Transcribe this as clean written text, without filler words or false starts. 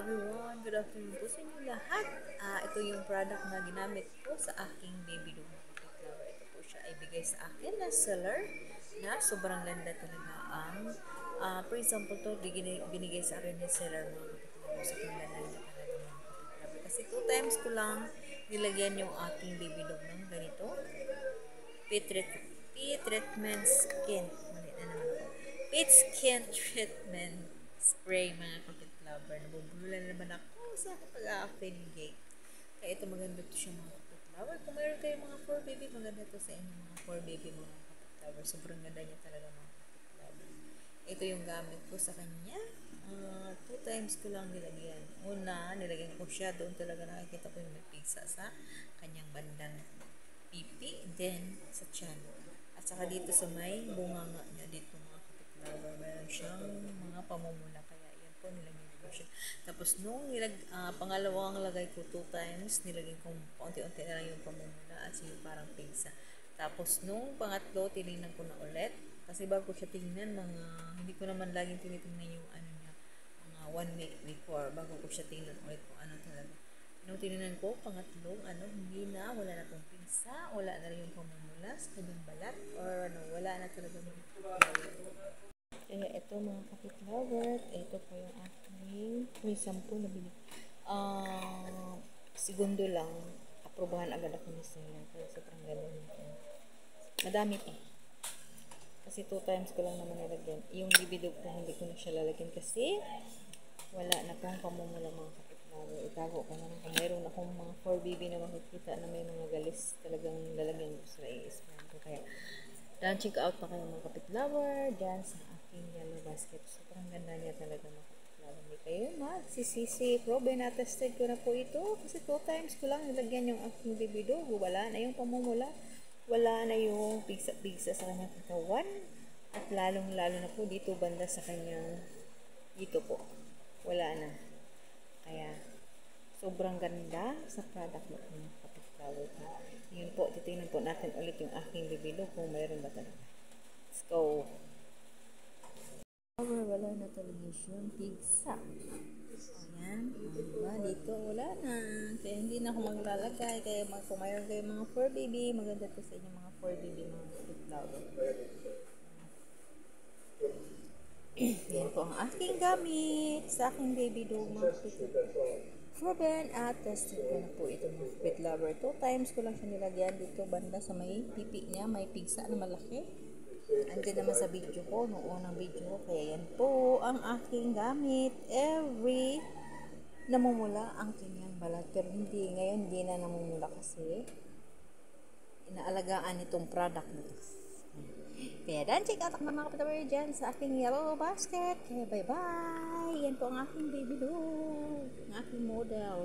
everyone, good afternoon po sa inyo lahat. Ito yung product na ginamit ko sa aking baby doll puppet flower. Ito po siya ay bigay sa akin na seller na sobrang ganda talaga ang for example to, binigay sa akin ni seller mga puppet flower. Sobrang ganda niya talaga mga puppet flower. Kasi 2 times ko lang nilagyan yung aking baby doll ng ganito. Treatment skin. Mali na naman ako. Pit skin treatment spray mga puppet lover. Nabubulan naman ako sa pag-affiliate. Kaya ito maganda to siya mga puppet lover. Kung mayroon kayo mga 4 baby, maganda to sa inyo mga 4 baby mga puppet lover. Sobrang ganda niya talaga mga puppet lover. Ito yung gamit ko sa kanya. 2 times ko lang nilagyan. Una, nilagyan ko siya. Doon talaga nakikita ko yung may pisa sa kanyang bandang pipi. Then, sa tiyan. At saka dito sa may bunganga niya dito mga puppet lover. Meron siyang mga pamumula. Kaya yan po, nilagyan ko siya. Tapos nung pangalawang lagay ko 2 times, nilagyan ko paunti-unti na lang yung pamumula at yung parang pigsa. Tapos nung pangatlo, tinignan ko na ulit. Kasi bago siya tingnan, hindi ko naman laging tinitingnan yung ano niya, mga 1 week before, bago ko siya tingnan ulit kung ano talaga. Nung tinignan ko, pangatlong, hindi na, wala na pong pigsa, wala na rin yung pamumula sa kanyang balat, or wala na talaga yung kaya ito mga puppet lover, ito po yung aking may sample na binig. Segundo lang, aprobahan agad ako ni Sina. Kaya sobrang ganda nito. Madami pa. Kasi 2 times ko lang naman nilagyan. Yung bibidog ko, hindi ko na siya lalagyan kasi wala na pong pamumula mga puppet lover. Itago ko na lang. Kung mayroon akong mga 4 baby na makikita na may mga galis talagang lalagyan ko sila i-spam ko. Kaya check out pa kayo mga puppet lover dyan sa aking yellow basket. Sobrang ganda niya talaga mga puppet lover. Hindi kayo magsisisi. Probe na tested ko na po ito. Kasi 2 times ko lang nilagyan yung aking baby dog. Wala na yung pamumula. Wala na yung pigsa-pigsa sa kanyang katawan. At lalong-lalo na po dito banda sa kanyang dito po. Wala na. Kaya sobrang ganda sa product na mga puppet flower ko. Yun po, titingnan po natin ulit yung aking bibilo kung mayroon ba talaga. Let's go! Wala na talaga siyang pigsa. Ayan. Diba? Dito wala na. Kaya hindi na ako maglalagay. Kaya kung mayroon kayo mga 4 baby, maganda to sa inyo mga 4 baby mga puppet flower. Yan po ang aking gamit sa aking baby dog mga puppet. Proven at tested ko na po ito mga puppet lover. 2 times ko lang siya nilagyan dito banda sa may pipi niya. May pigsa na malaki. Andun naman sa video ko, noong unang video ko. Kaya yan po ang aking gamit. Every namumula ang kanyang balat. Pero hindi, ngayon hindi na namumula kasi inaalagaan itong product na ito. Kaya dan, check out ang mga kapatawar dyan sa aking yellow basket. Kaya bye-bye! Yan po ang aking baby dog. Ang aking model.